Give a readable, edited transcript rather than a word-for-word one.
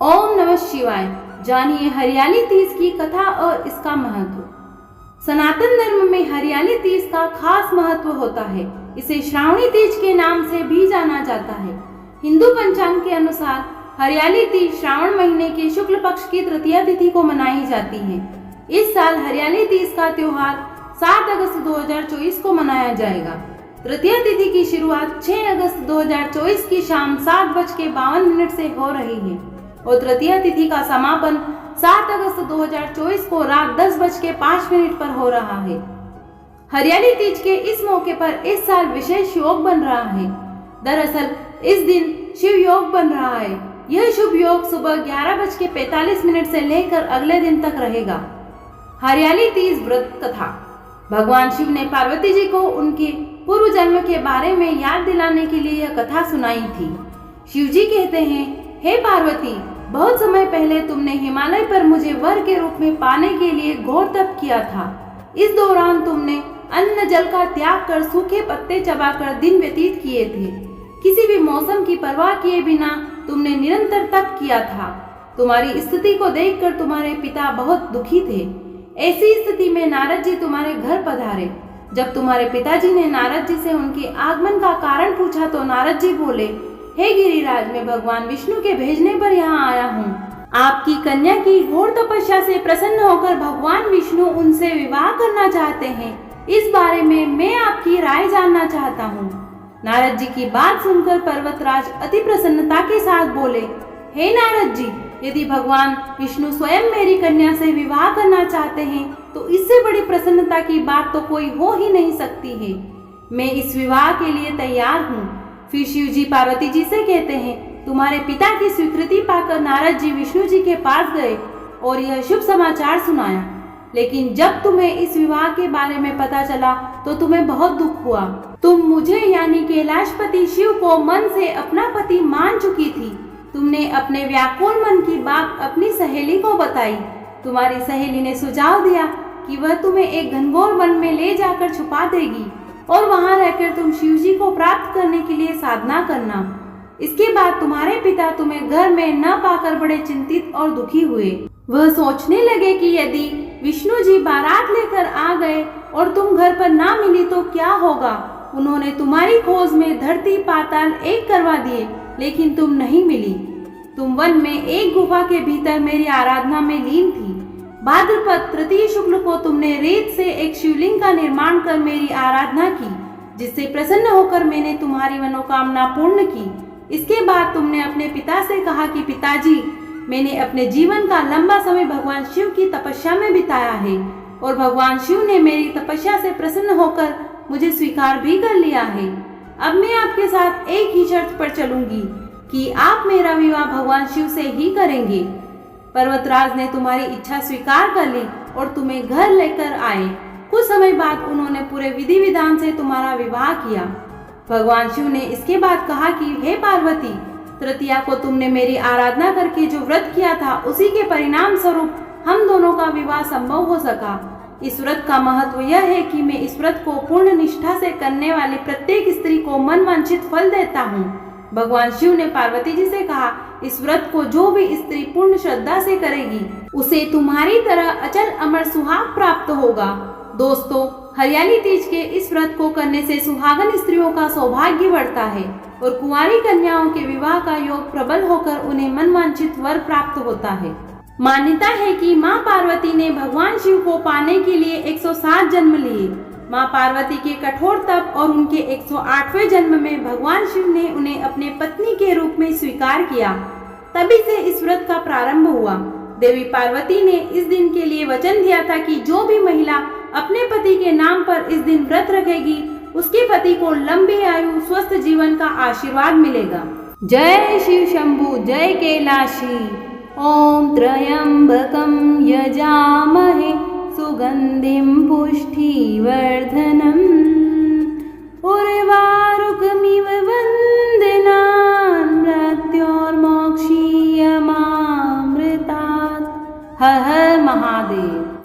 ओम नमः शिवाय। जानिए हरियाली तीज की कथा और इसका महत्व। सनातन धर्म में हरियाली तीज का खास महत्व होता है। इसे श्रावणी तीज के नाम से भी जाना जाता है। हिंदू पंचांग के अनुसार हरियाली तीज श्रावण महीने के शुक्ल पक्ष की तृतीया तिथि को मनाई जाती है। इस साल हरियाली तीज का त्योहार 7 अगस्त 2024 को मनाया जाएगा। तृतीया तिथि की शुरुआत 6 अगस्त 2024 की शाम 7:52 से हो रही है और तृतीया तिथि का समापन 7 अगस्त 2024 को रात 10:05 पर हो रहा है। हरियाली तीज के इस मौके पर इस साल विशेष योग बन रहा है। दरअसल इस दिन शिव योग बन रहा है। यह शुभ योग सुबह 11:45 से लेकर अगले दिन तक रहेगा। हरियाली तीज व्रत कथा। भगवान शिव ने पार्वती जी को उनके पूर्व जन्म के बारे में याद दिलाने के लिए यह कथा सुनाई थी। शिव जी कहते हैं, हे पार्वती, बहुत समय पहले तुमने हिमालय पर मुझे वर के रूप में पाने के लिए घोर तप किया था। इस दौरान तुमने अन्न जल का त्याग कर सूखे पत्ते चबाकर दिन व्यतीत किए थे। किसी भी मौसम की परवाह किए बिना तुमने निरंतर तप किया था। तुम्हारी स्थिति को देखकर तुम्हारे पिता बहुत दुखी थे। ऐसी स्थिति में नारद जी तुम्हारे घर पधारे। जब तुम्हारे पिताजी ने नारद जी से उनके आगमन का कारण पूछा तो नारद जी बोले, हे गिरिराज, मैं भगवान विष्णु के भेजने पर यहाँ आया हूँ। आपकी कन्या की घोर तपस्या से प्रसन्न होकर भगवान विष्णु उनसे विवाह करना चाहते हैं। इस बारे में मैं आपकी राय जानना चाहता हूँ। नारद जी की बात सुनकर पर्वतराज अति प्रसन्नता के साथ बोले, हे नारद जी, यदि भगवान विष्णु स्वयं मेरी कन्या से विवाह करना चाहते हैं तो इससे बड़ी प्रसन्नता की बात तो कोई हो ही नहीं सकती है। मैं इस विवाह के लिए तैयार हूँ। फिर शिव जी पार्वती जी से कहते हैं, तुम्हारे पिता की स्वीकृति पाकर नारद जी विष्णु जी के पास गए और यह शुभ समाचार सुनाया। लेकिन जब तुम्हें इस विवाह के बारे में पता चला तो तुम्हें बहुत दुख हुआ। तुम मुझे यानी कैलाशपति शिव को मन से अपना पति मान चुकी थी। तुमने अपने व्याकुल मन की बात अपनी सहेली को बताई। तुम्हारी सहेली ने सुझाव दिया कि वह तुम्हें एक घनघोर वन में ले जाकर छुपा देगी और वहां रहकर तुम शिव जी को प्राप्त करने के लिए साधना करना। इसके बाद तुम्हारे पिता तुम्हें घर में न पाकर बड़े चिंतित और दुखी हुए। वह सोचने लगे कि यदि विष्णु जी बारात लेकर आ गए और तुम घर पर ना मिली तो क्या होगा। उन्होंने तुम्हारी खोज में धरती पाताल एक करवा दिए, लेकिन तुम नहीं मिली। तुम वन में एक गुफा के भीतर मेरी आराधना में लीन थी। भाद्रपद तृतीय शुक्ल को तुमने रेत से एक शिवलिंग का निर्माण कर मेरी आराधना की, जिससे प्रसन्न होकर मैंने तुम्हारी मनोकामना पूर्ण की। इसके बाद तुमने अपने पिता से कहा कि पिताजी, मैंने अपने जीवन का लंबा समय भगवान शिव की तपस्या में बिताया है और भगवान शिव ने मेरी तपस्या से प्रसन्न होकर मुझे स्वीकार भी कर लिया है। अब मैं आपके साथ एक ही शर्त पर चलूंगी कि आप मेरा विवाह भगवान शिव से ही करेंगे। पर्वतराज ने तुम्हारी इच्छा स्वीकार कर ली और तुम्हें घर लेकर आए। कुछ समय बाद उन्होंने पूरे विधि विधान से तुम्हारा विवाह किया। भगवान शिव ने इसके बाद कहा कि हे पार्वती, तृतीया को तुमने मेरी आराधना करके जो व्रत किया था उसी के परिणाम स्वरूप हम दोनों का विवाह संभव हो सका। इस व्रत का महत्व यह है कि मैं इस व्रत को पूर्ण निष्ठा से करने वाली प्रत्येक स्त्री को मनवांछित फल देता हूँ। भगवान शिव ने पार्वती जी से कहा, इस व्रत को जो भी स्त्री पूर्ण श्रद्धा से करेगी उसे तुम्हारी तरह अचल अमर सुहाग प्राप्त होगा। दोस्तों, हरियाली तीज के इस व्रत को करने से सुहागन स्त्रियों का सौभाग्य बढ़ता है और कुंवारी कन्याओं के विवाह का योग प्रबल होकर उन्हें मनवांछित वर प्राप्त होता है। मान्यता है कि माँ पार्वती ने भगवान शिव को पाने के लिए 107 जन्म लिए। माँ पार्वती के कठोर तप और उनके 108वें जन्म में भगवान शिव ने उन्हें अपने पत्नी के रूप में स्वीकार किया। तभी से इस व्रत का प्रारंभ हुआ। देवी पार्वती ने इस दिन के लिए वचन दिया था कि जो भी महिला अपने पति के नाम पर इस दिन व्रत रखेगी उसके पति को लंबी आयु स्वस्थ जीवन का आशीर्वाद मिलेगा। जय शिव शंभु, जय कैलाशी। ओम त्र्यंबकं यजामहे सुगंधिं पुष्टिवर्धनम्